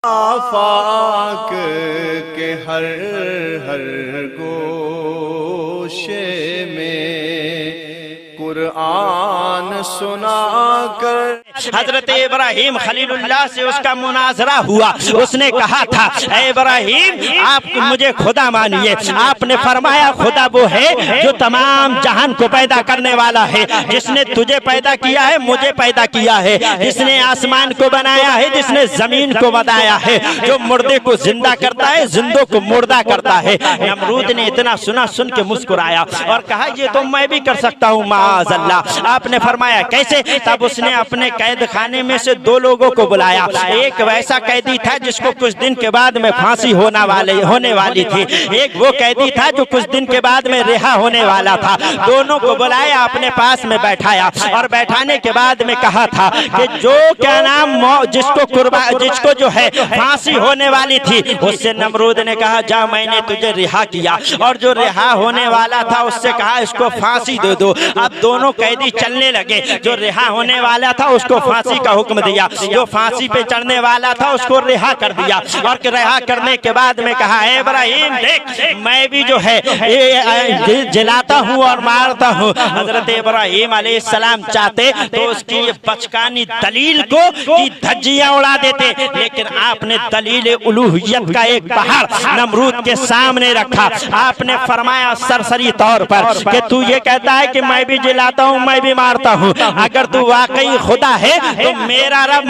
आफाक के हर हर गोशे में कुरान सुना कर हजरत इब्राहिम खलीलुल्लाह से उसका मुनाजरा हुआ। उसने कहा था, ऐ इब्राहिम आप मुझे खुदा मानिए। आपने फरमाया खुदा वो है जो तमाम जहान को पैदा करने वाला है, जिसने तुझे पैदा किया है, मुझे पैदा किया है, जिसने आसमान को बनाया है, जिसने जमीन को बनाया है, जो मुर्दे को जिंदा करता है, जिंदों को मुर्दा करता है। नमरूद ने इतना सुना, सुन के मुस्कुराया और कहा ये तो मैं भी कर सकता हूँ माअज़ल्लाह। आपने फरमाया कैसे? तब उसने अपने कैद खाने में से दो लोगों को बुलाया। एक वैसा कैदी था जिसको कुछ दिन के बाद में फांसी होने वाली थी। एक वो कैदी था जो कुछ दिन के बाद में रिहा होने वाला था। दोनों को बुलाया, अपने पास में बैठाया और बैठाने के बाद में कहा था कि जो क्या नाम जिसको जो है फांसी होने वाली थी, उससे नमरूद ने कहा जा मैंने तुझे रिहा किया, और जो रिहा होने वाला था उससे कहा इसको फांसी दे दो। अब दोनों कैदी चलने लगे। जो रिहा होने वाला था उसको फांसी का हुक्म दिया, जो फांसी पे चढ़ने वाला था उसको रिहा कर दिया, और रिहा करने के बाद में कहा इब्राहिम देख मैं भी जो है जलाता हूँ और मारता हूँ। हजरत इब्राहिम अलैहिस्सलाम चाहते तो उसकी बचकानी दलील को की धज्जियां उड़ा देते, लेकिन आपने दलील उलूहियत का एक पहाड़ नमरूद के सामने रखा। आपने फरमाया सरसरी तौर पर कि तू ये कहता है कि मैं भी जलाता हूँ, मैं भी मारता हूँ, अगर तू वाकई खुदा है तो मेरा रब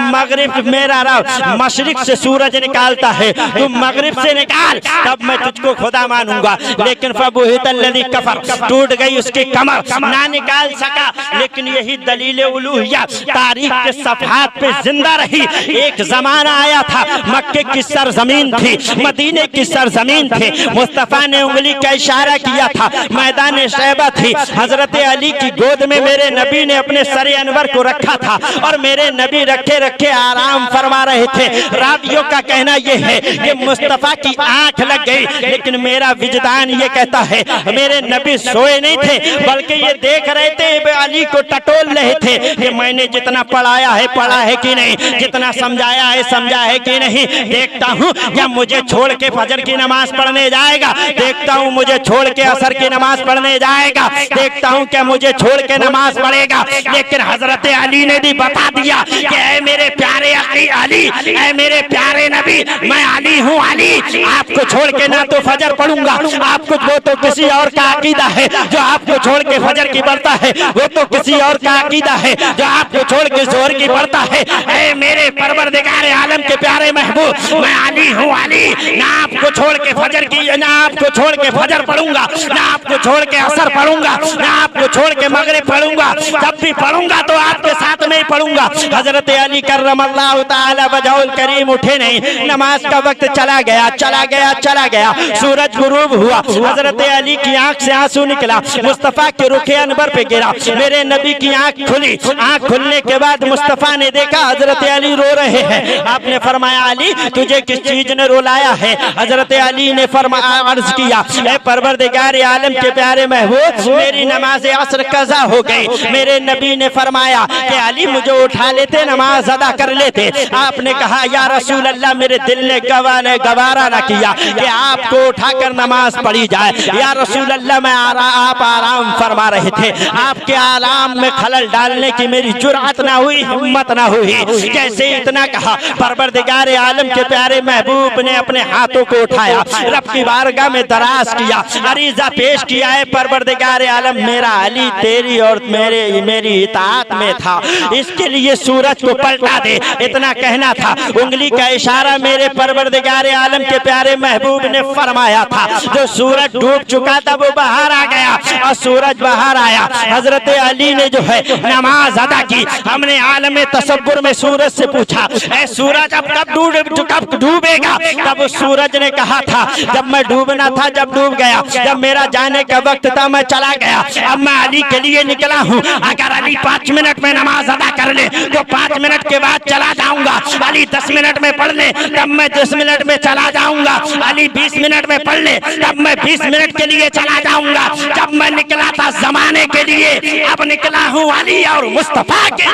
मशरिक से सूरज निकालता है, तू मगरिब से निकाल, तब मैं तुझको खुदा मानूंगा। लेकिन फबुहितल्लज़ी कफर, टूट गई उसकी कमर, ना निकाल सका। लेकिन यही दलील उलूहियत तारीख के सफहात पे जिंदा रही। एक जमाना आया था, मक्के की सरजमीन थी, मदीने की सरजमीन थी, मुस्तफा ने उंगली का इशारा किया था, मैदान शैबा थी, हजरत अली की गोद में मेरे नबी ने अपने सर अनवर को रखा था और मेरे नबी रखे रखे आराम फरमा रहे थे। रावियों का कहना यह है कि मुस्तफा की आंख लग गई, लेकिन मेरा विजदान ये कहता है मेरे नबी सोए नहीं थे, बल्कि ये देख रहे थे, अली को टटोल रहे थे कि मैंने जितना पढ़ाया है पढ़ा है कि नहीं, जितना समझाया है समझा है कि नहीं। देखता हूँ या मुझे छोड़ के फजर की नमाज पढ़ने जाएगा, देखता हूँ मुझे छोड़ के असर की नमाज पढ़ने जाएगा, देखता हूँ क्या मुझे छोड़ के नमाज पढ़ेगा। लेकिन हजरत अली ने भी बता दिया कि ऐ मेरे प्यारे अली, ऐ मेरे प्यारे नबी, मैं अली हूँ अली, आपको छोड़ के ना तो फजर पढ़ूंगा, आपको वो तो किसी और का अकीदा है, जो आपको छोड़ के फजर की पढ़ता है वो तो किसी और का अकीदा है, जो आपको छोड़ के जोहर की पढ़ता है। ऐ मेरे परवरदिगार आलम के प्यारे महबूब, मैं अली हूँ अली, ना आपको छोड़ के फजर की, ना आपको छोड़ के फजर पढ़ूंगा, ना आपको छोड़ के असर पढ़ूंगा, ना आपको छोड़ के मगरिब पढ़ूंगा, जब भी पढ़ूंगा तो आपके साथ में ही पढ़ूंगा। हजरत अली करमल्लाहु ताला वजहुल करीम उठे नहीं, नमाज का वक्त चला गया, सूरज गुरूब हुआ, हजरत अली की आंख से आंसू निकला, मुस्तफा के रुखे अनवर पे गिरा, मेरे नबी की आंख खुली। आंख खुलने के बाद मुस्तफा ने देखा हजरत अली रो रहे हैं। आपने फरमाया अली तुझे किस चीज ने रुलाया है? हजरत अली ने फरमाया, अर्ज किया ऐ परवरदिगार आलम के प्यारे महबूब, मेरी नमाज असर कज़ा हो गई। मेरे नबी ने फरमाया कि अली मुझे उठा लेते, नमाज अदा कर लेते। आपने कहा या रसूल अल्लाह, मेरे दिल ने गवारा न किया कि आपको उठाकर नमाज पढ़ी जाए। या रसूल अल्लाह, मैं आप आराम फरमा रहे थे, आपके आराम में खलल डालने की मेरी जुर्अत ना हुई, हिम्मत ना हुई। जैसे इतना कहा, परवरदिगार आलम के प्यारे महबूब ने अपने हाथों को उठाया, रब की बारगाह में दराज किया, अरीजा पेश किया है, परवरदिगार आलम मेरा अली तेरी और मेरी इताअत में था, इसके लिए सूरज को पलटा दे, इतना कहना था। उंगली का इशारा मेरे परवरदिगार आलम के प्यारे महबूब ने फरमाया था। जो सूरज डूब चुका था वो बाहर आ गया और सूरज बाहर आया। हजरत अली ने जो है नमाज अदा की। हमने आलम तसव्वुर में सूरज से पूछा, ऐ सूरज अब कब डूबेगा? तब सूरज ने कहा था जब मैं डूबना था, जब डूब गया, जब मेरा जाने का वक्त था मैं चला गया, अब मैं अली के लिए निकला हूँ। अगर अली 5 मिनट में नमाज अदा कर ले तो 5 मिनट के बाद चला जाऊंगा। अली 10 मिनट में पढ़ ले तब मैं 10 मिनट में चला जाऊंगा। अली 20 मिनट में पढ़ ले तब मैं 20 मिनट के लिए चला जाऊंगा। जब मैं निकला था जमाने के लिए, अब निकला हूँ अली और मुस्तफा के।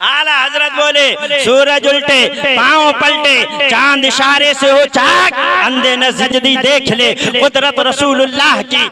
आला हजरत बोले सूरज उल्टे पांव पलटे चांद इशारे से हो चाक अंधे न सजदी देख ले कुदरत रसूलुल्लाह की।